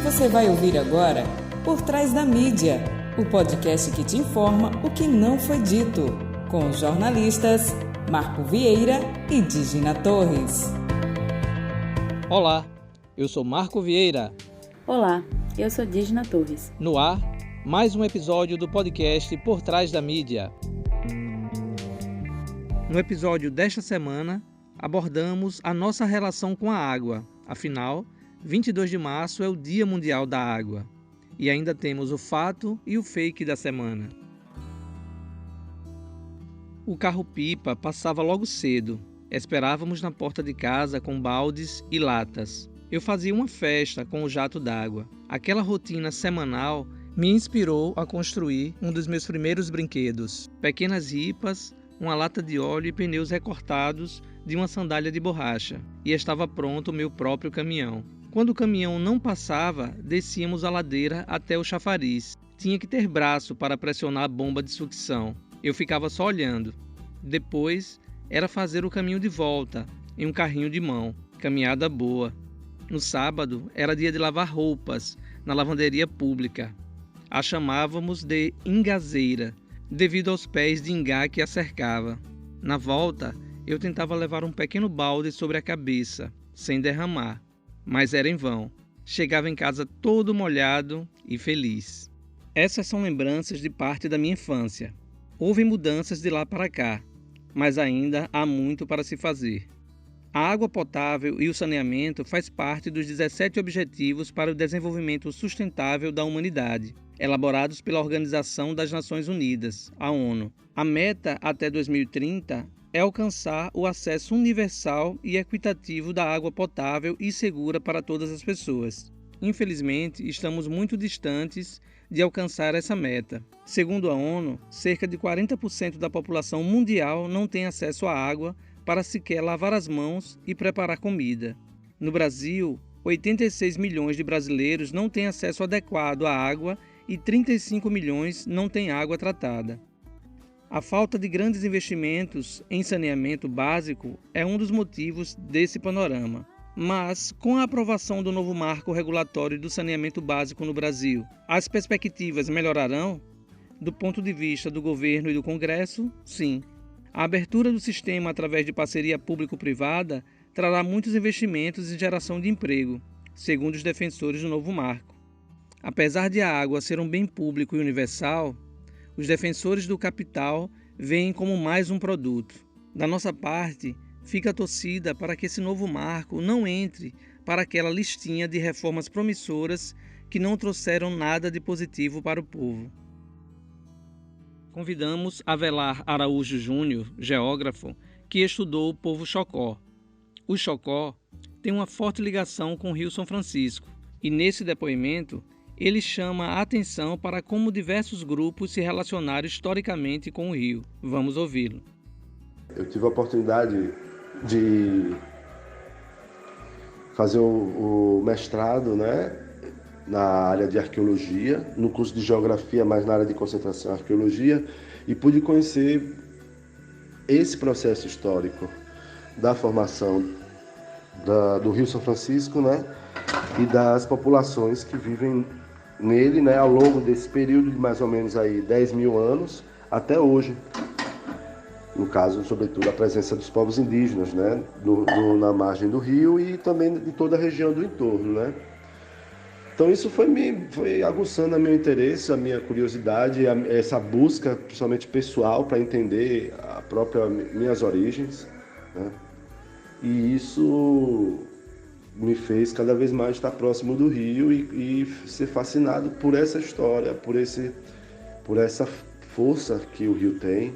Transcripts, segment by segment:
Você vai ouvir agora Por Trás da Mídia, o podcast que te informa o que não foi dito, com os jornalistas Marco Vieira e Digina Torres. Olá, eu sou Marco Vieira. Olá, eu sou Digina Torres. No ar, mais um episódio do podcast Por Trás da Mídia. No episódio desta semana, abordamos a nossa relação com a água. Afinal, 22 de março é o Dia Mundial da Água. E ainda temos o fato e o fake da semana. O carro-pipa passava logo cedo. Esperávamos na porta de casa com baldes e latas. Eu fazia uma festa com o jato d'água. Aquela rotina semanal me inspirou a construir um dos meus primeiros brinquedos. Pequenas ripas, uma lata de óleo e pneus recortados de uma sandália de borracha. E estava pronto o meu próprio caminhão. Quando o caminhão não passava, descíamos a ladeira até o chafariz. Tinha que ter braço para pressionar a bomba de sucção. Eu ficava só olhando. Depois, era fazer o caminho de volta, em um carrinho de mão. Caminhada boa. No sábado, era dia de lavar roupas, na lavanderia pública. A chamávamos de engazeira, devido aos pés de ingá que a cercava. Na volta, eu tentava levar um pequeno balde sobre a cabeça, sem derramar. Mas era em vão. Chegava em casa todo molhado e feliz. Essas são lembranças de parte da minha infância. Houve mudanças de lá para cá, mas ainda há muito para se fazer. A água potável e o saneamento faz parte dos 17 Objetivos para o Desenvolvimento Sustentável da Humanidade, elaborados pela Organização das Nações Unidas, a ONU. A meta até 2030 é alcançar o acesso universal e equitativo da água potável e segura para todas as pessoas. Infelizmente, estamos muito distantes de alcançar essa meta. Segundo a ONU, cerca de 40% da população mundial não tem acesso à água para sequer lavar as mãos e preparar comida. No Brasil, 86 milhões de brasileiros não têm acesso adequado à água e 35 milhões não têm água tratada. A falta de grandes investimentos em saneamento básico é um dos motivos desse panorama. Mas, com a aprovação do novo marco regulatório do saneamento básico no Brasil, as perspectivas melhorarão? Do ponto de vista do governo e do Congresso, sim. A abertura do sistema através de parceria público-privada trará muitos investimentos em geração de emprego, segundo os defensores do novo marco. Apesar de a água ser um bem público e universal, os defensores do capital veem como mais um produto. Da nossa parte, fica a torcida para que esse novo marco não entre para aquela listinha de reformas promissoras que não trouxeram nada de positivo para o povo. Convidamos Avelar Araújo Júnior, geógrafo, que estudou o povo Chocó. O Chocó tem uma forte ligação com o Rio São Francisco, e nesse depoimento ele chama a atenção para como diversos grupos se relacionaram historicamente com o rio. Vamos ouvi-lo. Eu tive a oportunidade de fazer o mestrado, na área de arqueologia, no curso de geografia, mas na área de concentração arqueologia, e pude conhecer esse processo histórico da formação do Rio São Francisco, e das populações que vivem nele, ao longo desse período de mais ou menos aí 10 mil anos até hoje. No caso, sobretudo, a presença dos povos indígenas, na margem do rio e também de toda a região do entorno, Então isso foi aguçando o meu interesse, a minha curiosidade, essa busca, principalmente pessoal, para entender minhas origens, E isso me fez cada vez mais estar próximo do rio e ser fascinado por essa história, por essa força que o rio tem.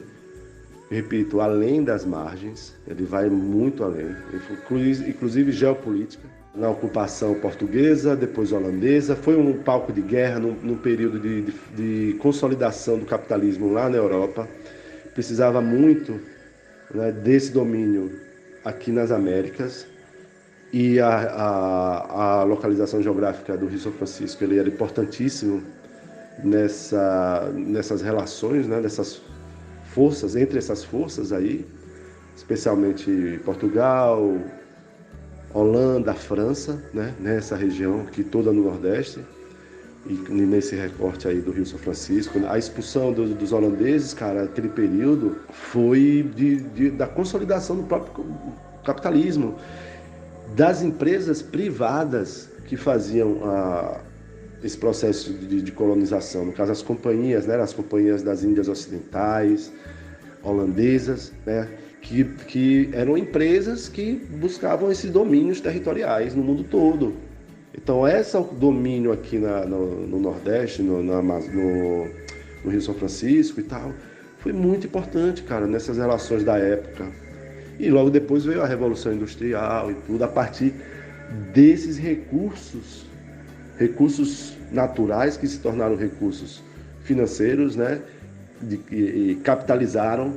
Repito, além das margens, ele vai muito além, inclusive geopolítica. Na ocupação portuguesa, depois holandesa, foi um palco de guerra num período de consolidação do capitalismo lá na Europa. Precisava muito desse domínio aqui nas Américas. E a localização geográfica do Rio São Francisco ele era importantíssimo nessas relações, dessas forças, entre essas forças aí, especialmente Portugal, Holanda, França, né? Nessa região aqui toda no Nordeste, e nesse recorte aí do Rio São Francisco. A expulsão dos holandeses, cara, aquele período foi da consolidação do próprio capitalismo, das empresas privadas que faziam esse processo de colonização, no caso as companhias, né, as companhias das Índias Ocidentais, holandesas, né, que eram empresas que buscavam esses domínios territoriais no mundo todo. Então esse domínio aqui no Nordeste, no Rio São Francisco e tal, foi muito importante, cara, nessas relações da época. E logo depois veio a Revolução Industrial e tudo, a partir desses recursos naturais que se tornaram recursos financeiros, né, e capitalizaram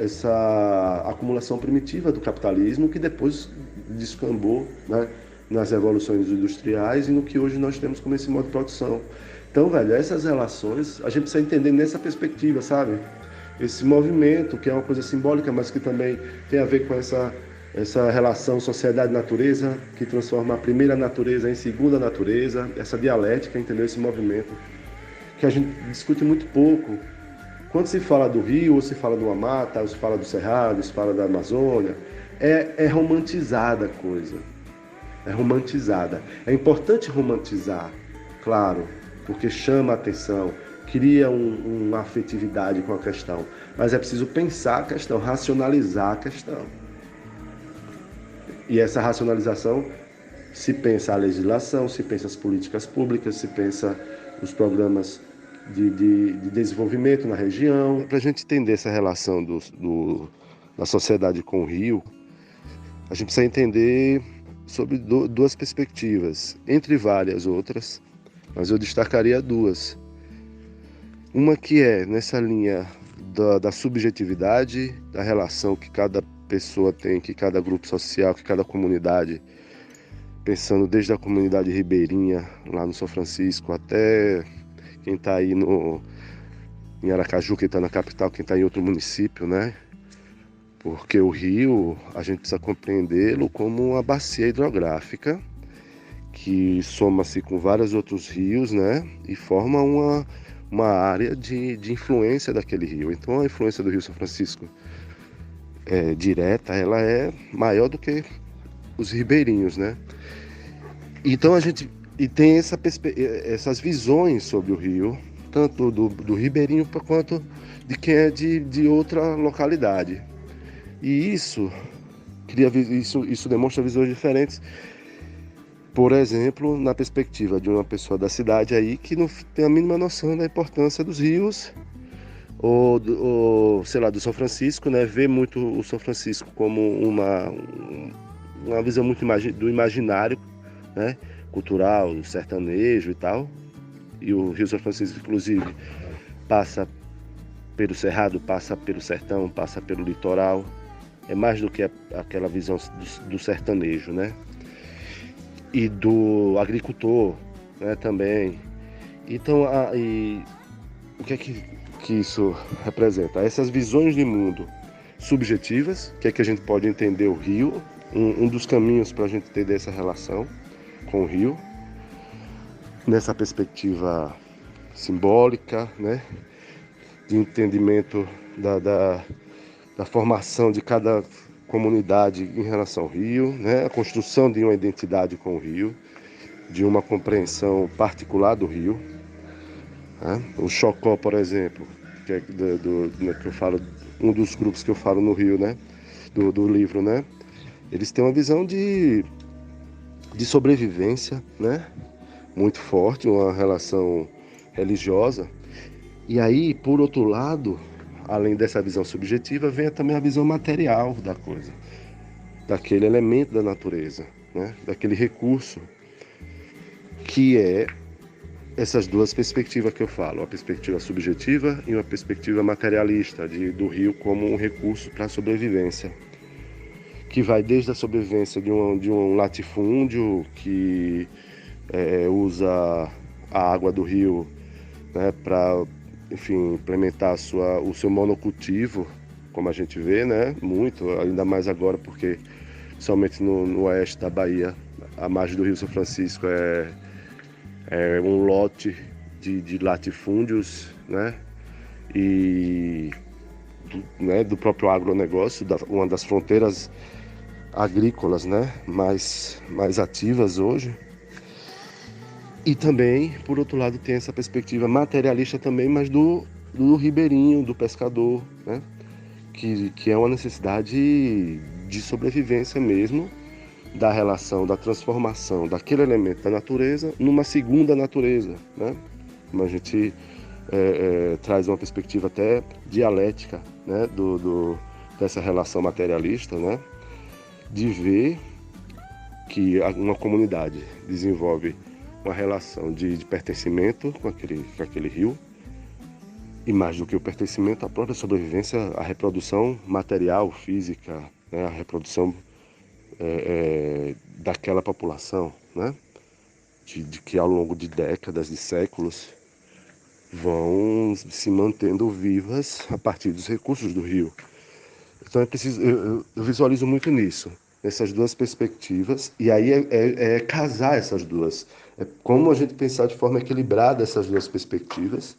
essa acumulação primitiva do capitalismo, que depois descambou, né, nas revoluções industriais e no que hoje nós temos como esse modo de produção. Então, velho, essas relações a gente precisa entender nessa perspectiva, sabe? Esse movimento, que é uma coisa simbólica, mas que também tem a ver com essa relação sociedade-natureza, que transforma a primeira natureza em segunda natureza, essa dialética, entendeu? Esse movimento que a gente discute muito pouco. Quando se fala do Rio, ou se fala do Amapá, ou se fala do Cerrado, ou se fala da Amazônia, é romantizada a coisa. É romantizada. É importante romantizar, claro, porque chama a atenção, cria uma afetividade com a questão. Mas é preciso pensar a questão, racionalizar a questão. E essa racionalização, se pensa a legislação, se pensa as políticas públicas, se pensa os programas de desenvolvimento na região. Para a gente entender essa relação da sociedade com o Rio, a gente precisa entender sobre duas perspectivas, entre várias outras, mas eu destacaria duas. Uma que é nessa linha da subjetividade, da relação que cada pessoa tem, que cada grupo social, que cada comunidade, pensando desde a comunidade ribeirinha, lá no São Francisco, até quem está aí em Aracaju, quem está na capital, quem está em outro município, né? Porque o rio, a gente precisa compreendê-lo como uma bacia hidrográfica que soma-se com vários outros rios, né? E forma uma área de influência daquele rio. Então a influência do Rio São Francisco direta, ela é maior do que os ribeirinhos, né? Então a gente tem essas visões sobre o rio, tanto do ribeirinho quanto de quem é de outra localidade. E isso demonstra visões diferentes. Por exemplo, na perspectiva de uma pessoa da cidade aí que não tem a mínima noção da importância dos rios, ou sei lá, do São Francisco, né? Vê muito o São Francisco como uma visão muito do imaginário, né? Cultural, sertanejo e tal. E o Rio São Francisco, inclusive, passa pelo Cerrado, passa pelo sertão, passa pelo litoral. É mais do que aquela visão do sertanejo, né? E do agricultor, né, também. Então, o que é que isso representa? Essas visões de mundo subjetivas, que é que a gente pode entender o rio, um dos caminhos para a gente entender essa relação com o rio, nessa perspectiva simbólica, né, de entendimento da formação de cada comunidade em relação ao rio, né, a construção de uma identidade com o rio, de uma compreensão particular do rio, né? O Chocó, por exemplo, que é que eu falo, um dos grupos que eu falo no Rio, né, do livro, né, eles têm uma visão de sobrevivência, né, muito forte, uma relação religiosa. E aí, por outro lado, além dessa visão subjetiva, vem também a visão material da coisa, daquele elemento da natureza, né? Daquele recurso, que é essas duas perspectivas que eu falo, uma perspectiva subjetiva e uma perspectiva materialista, do rio como um recurso para a sobrevivência, que vai desde a sobrevivência de um latifúndio que usa a água do rio, né, para, enfim, implementar o seu monocultivo, como a gente vê, né, muito, ainda mais agora porque somente no oeste da Bahia, a margem do Rio São Francisco é um lote de latifúndios, né? E do próprio agronegócio, uma das fronteiras agrícolas, né? mais ativas hoje. E também, por outro lado, tem essa perspectiva materialista também, mas do ribeirinho, do pescador, né? Que é uma necessidade de sobrevivência mesmo, da relação, da transformação daquele elemento da natureza numa segunda natureza, né? Como a gente traz uma perspectiva até dialética, né? Dessa relação materialista, né? De ver que uma comunidade desenvolve uma relação de pertencimento com aquele rio, e mais do que o pertencimento, a própria sobrevivência, a reprodução material, física, né? A reprodução daquela população, né? De que ao longo de décadas, de séculos, vão se mantendo vivas a partir dos recursos do rio. Então eu visualizo muito nisso, nessas duas perspectivas, e aí é casar essas duas. É como a gente pensar de forma equilibrada essas duas perspectivas.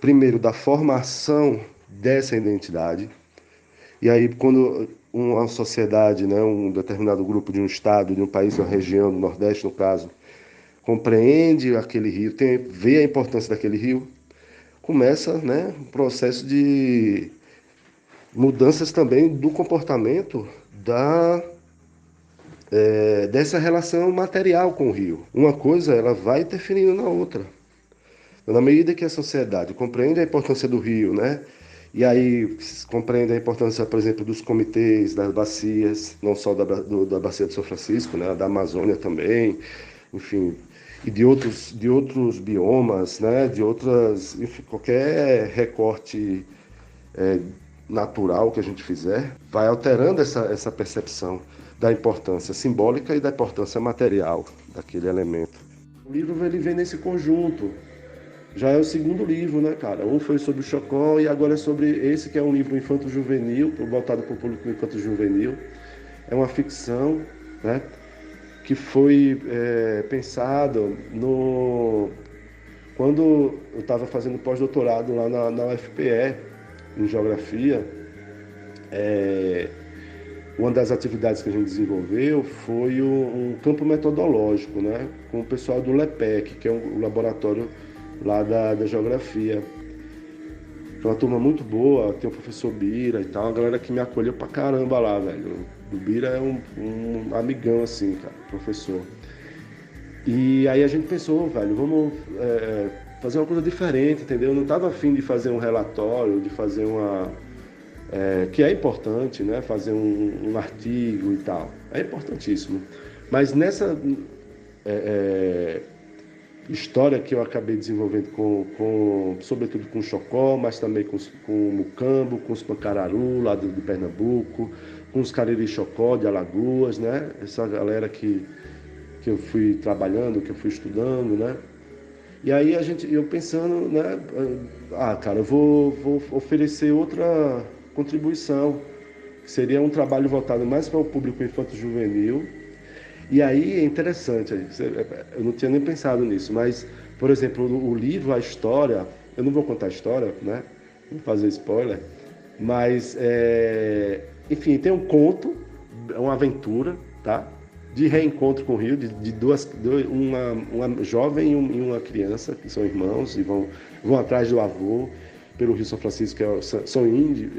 Primeiro, da formação dessa identidade, e aí quando uma sociedade, né, um determinado grupo de um estado, de um país, uma região, do Nordeste no caso, compreende aquele rio, vê a importância daquele rio, começa, né, um processo de mudanças também do comportamento dessa relação material com o rio. Uma coisa ela vai interferindo na outra. Na medida que a sociedade compreende a importância do rio, né? E aí compreende a importância, por exemplo, dos comitês, das bacias, não só da Bacia do São Francisco, né? Da Amazônia também, enfim, e de outros biomas, né? De outras, enfim, qualquer recorte natural que a gente fizer, vai alterando essa percepção da importância simbólica e da importância material daquele elemento. O livro ele vem nesse conjunto. Já é o segundo livro, né, cara? Um foi sobre o Chocó e agora é sobre esse que é um livro infanto-juvenil, voltado para o público infanto-juvenil. É uma ficção, né, que foi pensado quando eu estava fazendo pós-doutorado lá na UFPE, em Geografia. Uma das atividades que a gente desenvolveu foi um campo metodológico, né, com o pessoal do LEPEC, que é um laboratório lá da Geografia. Foi uma turma muito boa, tem o professor Bira e tal, uma galera que me acolheu pra caramba lá, velho. O Bira é um amigão, assim, cara, professor. E aí a gente pensou, velho, vamos fazer uma coisa diferente, entendeu? Eu não tava afim de fazer um relatório, de fazer que é importante, né? Fazer um artigo e tal. É importantíssimo. Mas nessa história que eu acabei desenvolvendo sobretudo com o Chocó, mas também com o Mucambo, com os Pancararu, lá de Pernambuco, com os Cariri-Chocó de Alagoas, né? Essa galera que eu fui trabalhando, que eu fui estudando, né? E aí eu pensando, né? Cara, eu vou oferecer outra contribuição, que seria um trabalho voltado mais para o público infanto-juvenil. E aí é interessante, eu não tinha nem pensado nisso, mas, por exemplo, o livro, a história, eu não vou contar a história, né? Não vou fazer spoiler, mas, enfim, tem um conto, uma aventura, tá? De reencontro com o rio, uma jovem e uma criança, que são irmãos, e vão atrás do avô pelo Rio São Francisco, que são índios.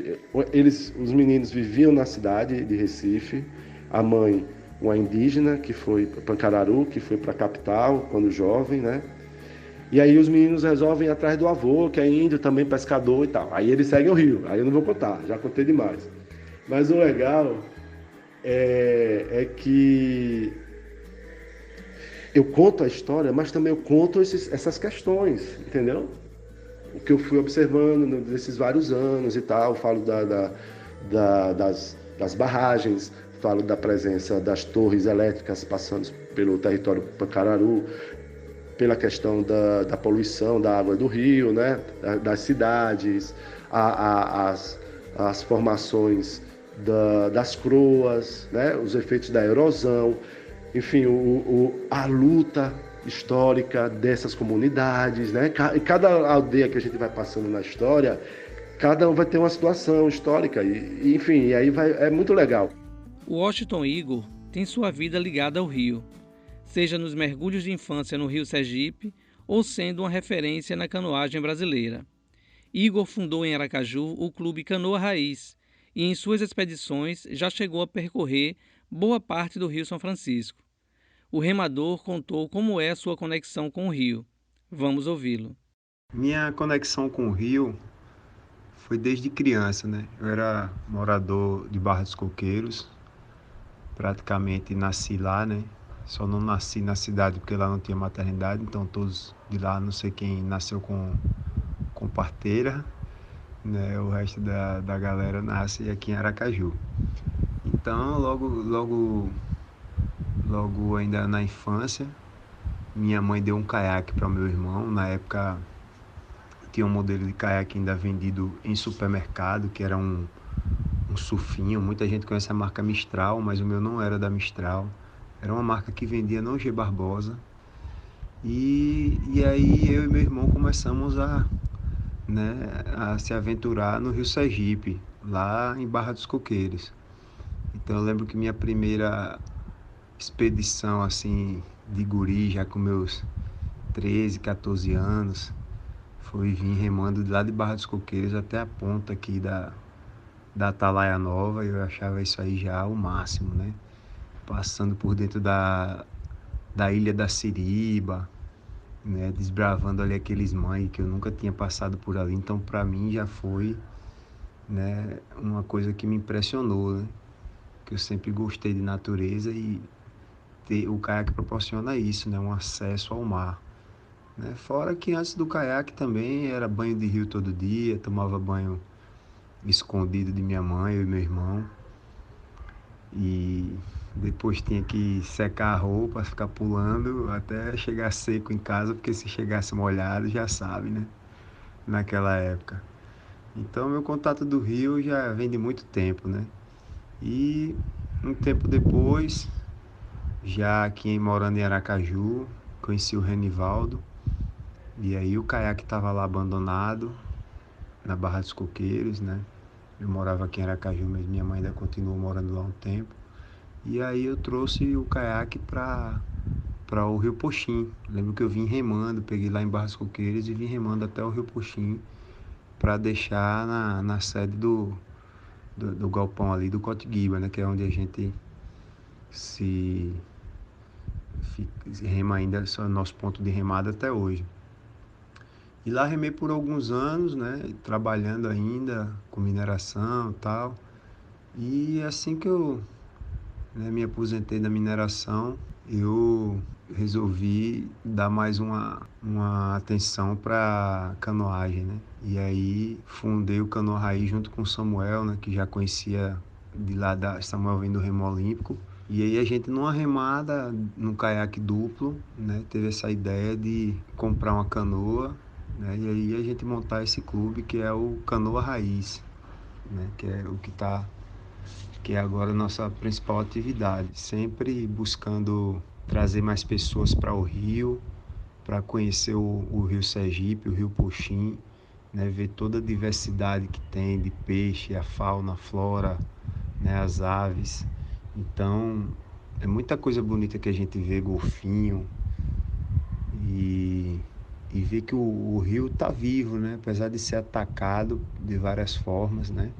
Os meninos viviam na cidade de Recife, a mãe, uma indígena, que foi para Pancararu, que foi para a capital quando jovem, né? E aí os meninos resolvem ir atrás do avô, que é índio, também pescador e tal. Aí eles seguem o rio, aí eu não vou contar, já contei demais. Mas o legal é que eu conto a história, mas também eu conto essas questões, entendeu? O que eu fui observando nesses vários anos e tal, falo das barragens, falo da presença das torres elétricas passando pelo território Pancararu, pela questão da poluição da água do rio, né? Das cidades, as formações das croas, né? Os efeitos da erosão, enfim, a luta histórica dessas comunidades, né? E cada aldeia que a gente vai passando na história, cada um vai ter uma situação histórica, enfim, e aí é muito legal. O Washington Igor tem sua vida ligada ao rio, seja nos mergulhos de infância no Rio Sergipe ou sendo uma referência na canoagem brasileira. Igor fundou em Aracaju o Clube Canoa Raiz e em suas expedições já chegou a percorrer boa parte do Rio São Francisco. O remador contou como é a sua conexão com o rio. Vamos ouvi-lo. Minha conexão com o rio foi desde criança, né? Eu era morador de Barra dos Coqueiros, praticamente nasci lá, né? Só não nasci na cidade porque lá não tinha maternidade, então todos de lá, não sei quem nasceu com parteira, né? O resto da galera nasce aqui em Aracaju. Então, logo ainda na infância, minha mãe deu um caiaque para o meu irmão. Na época tinha um modelo de caiaque ainda vendido em supermercado, que era um surfinho. Muita gente conhece a marca Mistral, mas o meu não era da Mistral. Era uma marca que vendia no G Barbosa. E aí eu e meu irmão começamos a se aventurar no Rio Sergipe, lá em Barra dos Coqueiros. Então eu lembro que minha primeira expedição assim de guri, já com meus 13, 14 anos, foi vir remando de lá de Barra dos Coqueiros até a ponta aqui da Atalaia Nova. Eu achava isso aí já o máximo, né? Passando por dentro da Ilha da Siriba, né? Desbravando ali aqueles mangues que eu nunca tinha passado por ali. Então para mim já foi, né, uma coisa que me impressionou, né? Que eu sempre gostei de natureza e o caiaque proporciona isso, né? Um acesso ao mar, né? Fora que antes do caiaque também era banho de rio todo dia, tomava banho escondido de minha mãe, eu e meu irmão. E depois tinha que secar a roupa, ficar pulando até chegar seco em casa, porque se chegasse molhado, já sabe, né? Naquela época. Então meu contato do rio já vem de muito tempo, né? E um tempo depois, já aqui morando em Aracaju, conheci o Renivaldo. E aí o caiaque estava lá abandonado, na Barra dos Coqueiros, né? Eu morava aqui em Aracaju, mas minha mãe ainda continuou morando lá um tempo. E aí eu trouxe o caiaque para o Rio Poxim. Lembro que eu vim remando, peguei lá em Barra dos Coqueiros e vim remando até o Rio Poxim para deixar na sede do galpão ali do Cotiguiba, né? Que é onde a gente se rema ainda, é o nosso ponto de remada até hoje. E lá remei por alguns anos, né? Trabalhando ainda com mineração e tal. E assim que eu me aposentei da mineração, eu resolvi dar mais uma atenção para canoagem, né? E aí fundei o Canoa Raiz junto com o Samuel, né? Que já conhecia de lá Samuel vem do Remo Olímpico. E aí a gente numa remada, num caiaque duplo, né? Teve essa ideia de comprar uma canoa, né? E aí a gente montar esse clube que é o Canoa Raiz, né? Que é o que é agora a nossa principal atividade, sempre buscando trazer mais pessoas para o rio, para conhecer o Rio Sergipe, o Rio Poxim, né? Ver toda a diversidade que tem de peixe, a fauna, a flora, né? As aves. Então, é muita coisa bonita que a gente vê, golfinho, e ver que o rio está vivo, né? Apesar de ser atacado de várias formas, né?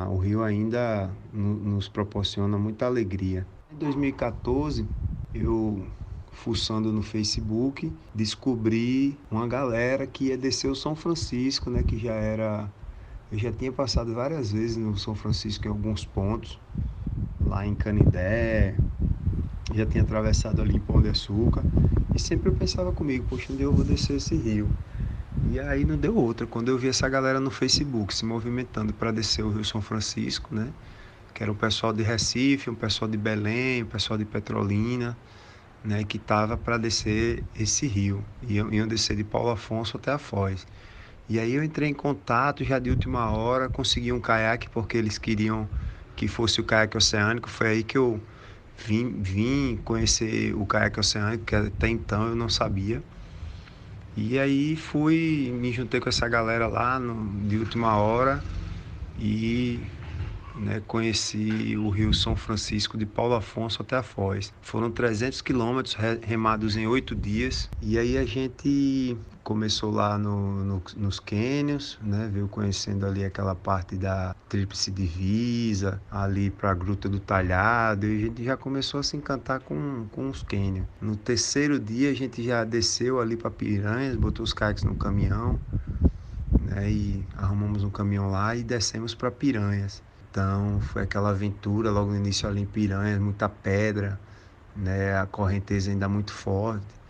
O rio ainda nos proporciona muita alegria. Em 2014, eu, fuçando no Facebook, descobri uma galera que ia descer o São Francisco, né? Que eu já tinha passado várias vezes no São Francisco em alguns pontos, lá em Canindé, já tinha atravessado ali em Pão de Açúcar, e sempre eu pensava comigo, poxa, onde eu vou descer esse rio? E aí não deu outra, quando eu vi essa galera no Facebook se movimentando para descer o Rio São Francisco, né? Que era um pessoal de Recife, um pessoal de Belém, um pessoal de Petrolina, né? Que tava para descer esse rio, iam descer de Paulo Afonso até a Foz. E aí eu entrei em contato já de última hora, consegui um caiaque porque eles queriam que fosse o caiaque oceânico. Foi aí que eu vim conhecer o caiaque oceânico, que até então eu não sabia. E aí me juntei com essa galera lá de última hora e conheci o Rio São Francisco de Paulo Afonso até a Foz. Foram 300 quilômetros remados em 8 dias. E aí a gente começou lá nos cânions, veio conhecendo ali aquela parte da Tríplice Divisa, ali para a Gruta do Talhado, e a gente já começou a se encantar com os cânions. No terceiro dia a gente já desceu ali para Piranhas, botou os caiaques no caminhão, e arrumamos um caminhão lá e descemos para Piranhas. Então foi aquela aventura logo no início ali em Piranhas, muita pedra, a correnteza ainda muito forte.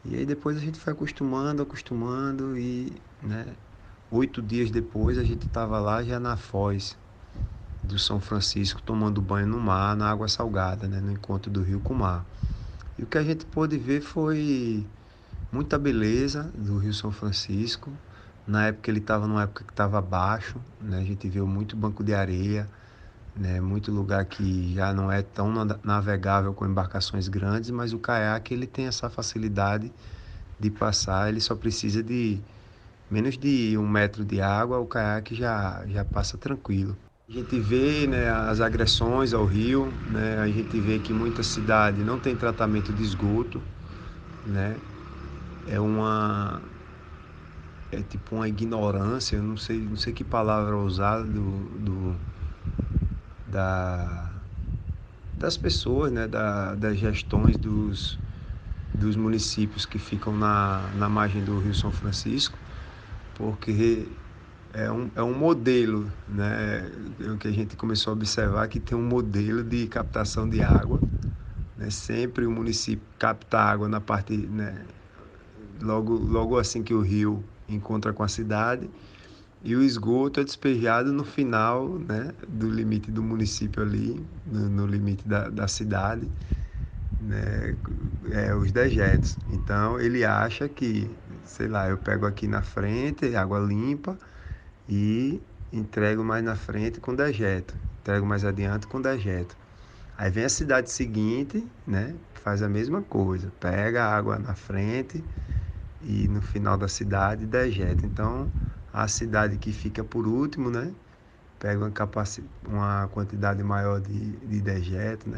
E aí depois a gente foi acostumando e 8 dias depois a gente estava lá já na Foz do São Francisco, tomando banho no mar, na água salgada, no encontro do rio com o mar. E o que a gente pôde ver foi muita beleza do Rio São Francisco. Na época ele estava numa época que estava baixo, a gente viu muito banco de areia, muito lugar que já não é tão navegável com embarcações grandes, mas o caiaque ele tem essa facilidade de passar, ele só precisa de menos de 1 metro de água, o caiaque já passa tranquilo. A gente vê as agressões ao rio, a gente vê que muita cidade não tem tratamento de esgoto, é tipo uma ignorância, eu não sei que palavra usar das pessoas, das gestões dos municípios que ficam na margem do Rio São Francisco, porque é um modelo, o que a gente começou a observar, que tem um modelo de captação de água, sempre o município capta água na parte, logo assim que o rio encontra com a cidade, e o esgoto é despejado no final do limite do município ali, no limite da cidade, os dejetos. Então ele acha que, eu pego aqui na frente, água limpa, e entrego mais na frente com dejeto, entrego mais adiante com dejeto. Aí vem a cidade seguinte, faz a mesma coisa, pega a água na frente e no final da cidade dejeta. Então a cidade que fica por último, pega uma quantidade maior de dejeto,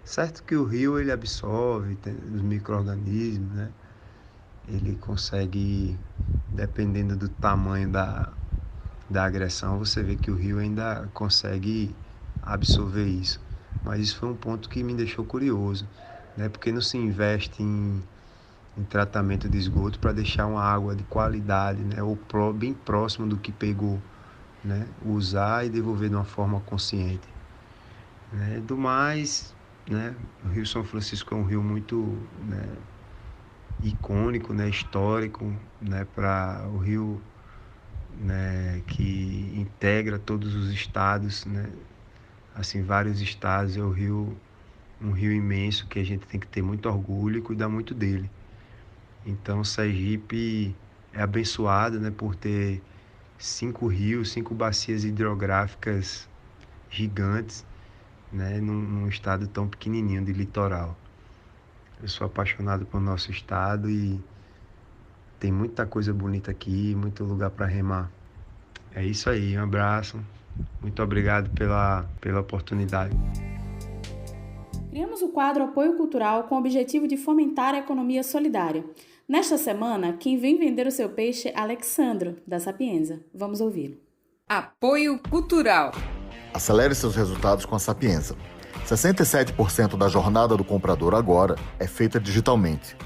Certo que o rio ele absorve, tem os micro-organismos, ele consegue, dependendo do tamanho da agressão, você vê que o rio ainda consegue absorver isso. Mas isso foi um ponto que me deixou curioso, porque não se investe em tratamento de esgoto para deixar uma água de qualidade, ou bem próximo do que pegou, usar e devolver de uma forma consciente. Do mais, o Rio São Francisco é um rio muito icônico, histórico, para o rio que integra todos os estados, assim, vários estados. É um rio imenso que a gente tem que ter muito orgulho e cuidar muito dele. Então Sergipe é abençoado, por ter 5 rios, 5 bacias hidrográficas gigantes, num estado tão pequenininho de litoral. Eu sou apaixonado pelo nosso estado e tem muita coisa bonita aqui, muito lugar para remar. É isso aí, um abraço, muito obrigado pela oportunidade. Criamos o quadro Apoio Cultural com o objetivo de fomentar a economia solidária. Nesta semana, quem vem vender o seu peixe é Alexandro, da Sapienza. Vamos ouvi-lo. Apoio Cultural. Acelere seus resultados com a Sapienza. 67% da jornada do comprador agora é feita digitalmente.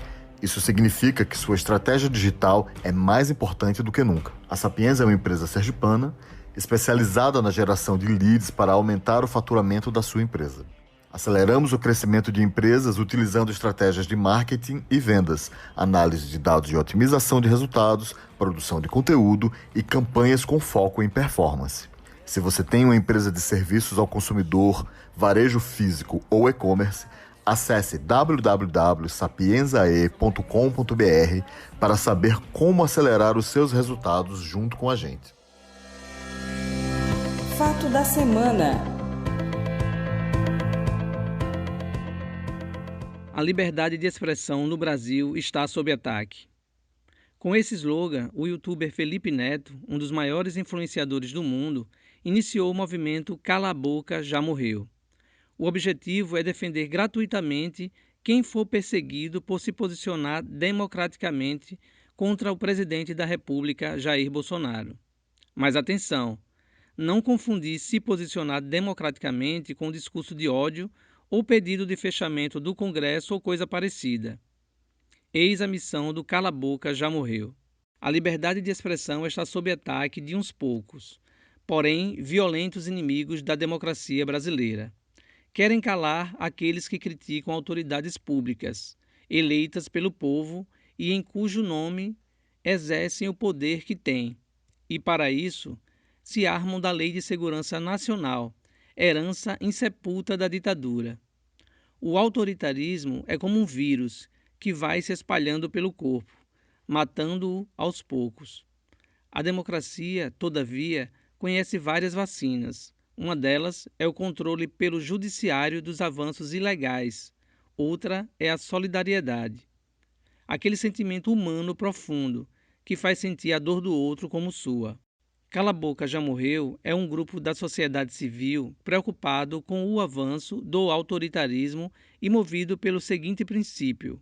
Isso significa que sua estratégia digital é mais importante do que nunca. A Sapienza é uma empresa sergipana especializada na geração de leads para aumentar o faturamento da sua empresa. Aceleramos o crescimento de empresas utilizando estratégias de marketing e vendas, análise de dados de otimização de resultados, produção de conteúdo e campanhas com foco em performance. Se você tem uma empresa de serviços ao consumidor, varejo físico ou e-commerce, Acesse www.sapienzae.com.br para saber como acelerar os seus resultados junto com a gente. Fato da semana. A liberdade de expressão no Brasil está sob ataque. Com esse slogan, o youtuber Felipe Neto, um dos maiores influenciadores do mundo, iniciou o movimento Cala a Boca, Já Morreu. O objetivo é defender gratuitamente quem for perseguido por se posicionar democraticamente contra o presidente da República, Jair Bolsonaro. Mas atenção, não confundir se posicionar democraticamente com discurso de ódio ou pedido de fechamento do Congresso ou coisa parecida. Eis a missão do Cala a Boca, Já Morreu. A liberdade de expressão está sob ataque de uns poucos, porém violentos inimigos da democracia brasileira. Querem calar aqueles que criticam autoridades públicas, eleitas pelo povo e em cujo nome exercem o poder que têm. E, para isso, se armam da Lei de Segurança Nacional, herança insepulta da ditadura. O autoritarismo é como um vírus que vai se espalhando pelo corpo, matando-o aos poucos. A democracia, todavia, conhece várias vacinas. Uma delas é o controle pelo judiciário dos avanços ilegais. Outra é a solidariedade. Aquele sentimento humano profundo que faz sentir a dor do outro como sua. Cala a Boca, Já Morreu é um grupo da sociedade civil preocupado com o avanço do autoritarismo e movido pelo seguinte princípio: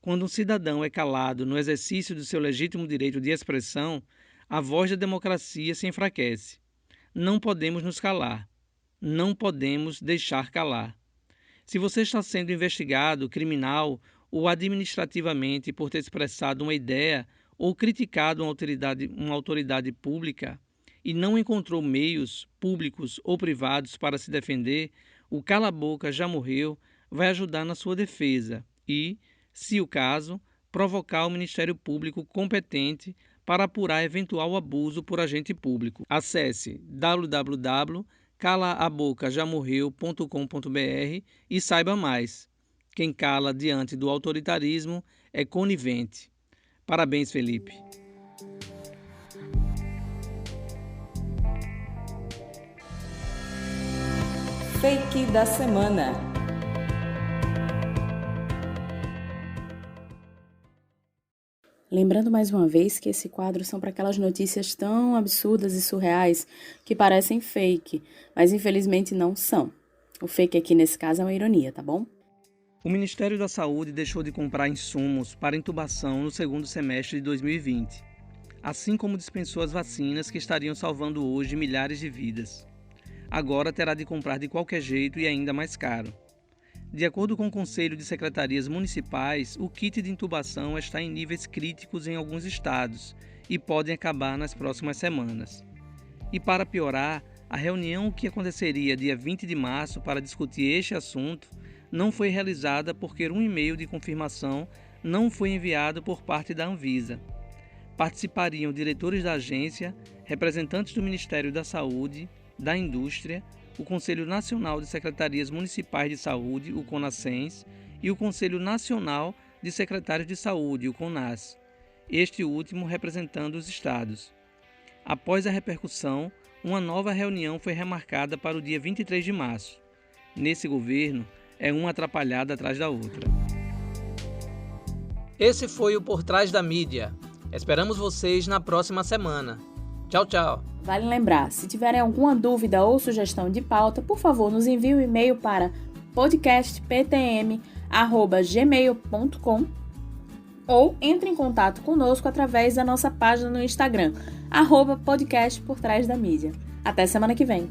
quando um cidadão é calado no exercício do seu legítimo direito de expressão, a voz da democracia se enfraquece. Não podemos nos calar. Não podemos deixar calar. Se você está sendo investigado, criminal ou administrativamente por ter expressado uma ideia ou criticado uma autoridade pública e não encontrou meios públicos ou privados para se defender, o Cala a Boca, Já Morreu vai ajudar na sua defesa e, se o caso, provocar o Ministério Público competente para apurar eventual abuso por agente público. Acesse www.calaabocajamorreu.com.br e saiba mais. Quem cala diante do autoritarismo é conivente. Parabéns, Felipe. Fake da semana. Lembrando mais uma vez que esse quadro são para aquelas notícias tão absurdas e surreais que parecem fake, mas infelizmente não são. O fake aqui nesse caso é uma ironia, tá bom? O Ministério da Saúde deixou de comprar insumos para intubação no segundo semestre de 2020, assim como dispensou as vacinas que estariam salvando hoje milhares de vidas. Agora terá de comprar de qualquer jeito e ainda mais caro. De acordo com o Conselho de Secretarias Municipais, o kit de intubação está em níveis críticos em alguns estados e podem acabar nas próximas semanas. E para piorar, a reunião que aconteceria dia 20 de março para discutir este assunto não foi realizada porque um e-mail de confirmação não foi enviado por parte da Anvisa. Participariam diretores da agência, representantes do Ministério da Saúde, da Indústria, o Conselho Nacional de Secretarias Municipais de Saúde, o CONASENS, e o Conselho Nacional de Secretários de Saúde, o CONAS, este último representando os estados. Após a repercussão, uma nova reunião foi remarcada para o dia 23 de março. Nesse governo, é uma atrapalhada atrás da outra. Esse foi o Por Trás da Mídia. Esperamos vocês na próxima semana. Tchau, tchau. Vale lembrar, se tiverem alguma dúvida ou sugestão de pauta, por favor, nos envie um e-mail para podcastptm@gmail.com ou entre em contato conosco através da nossa página no Instagram, @podcastportrásdamídia. Até semana que vem!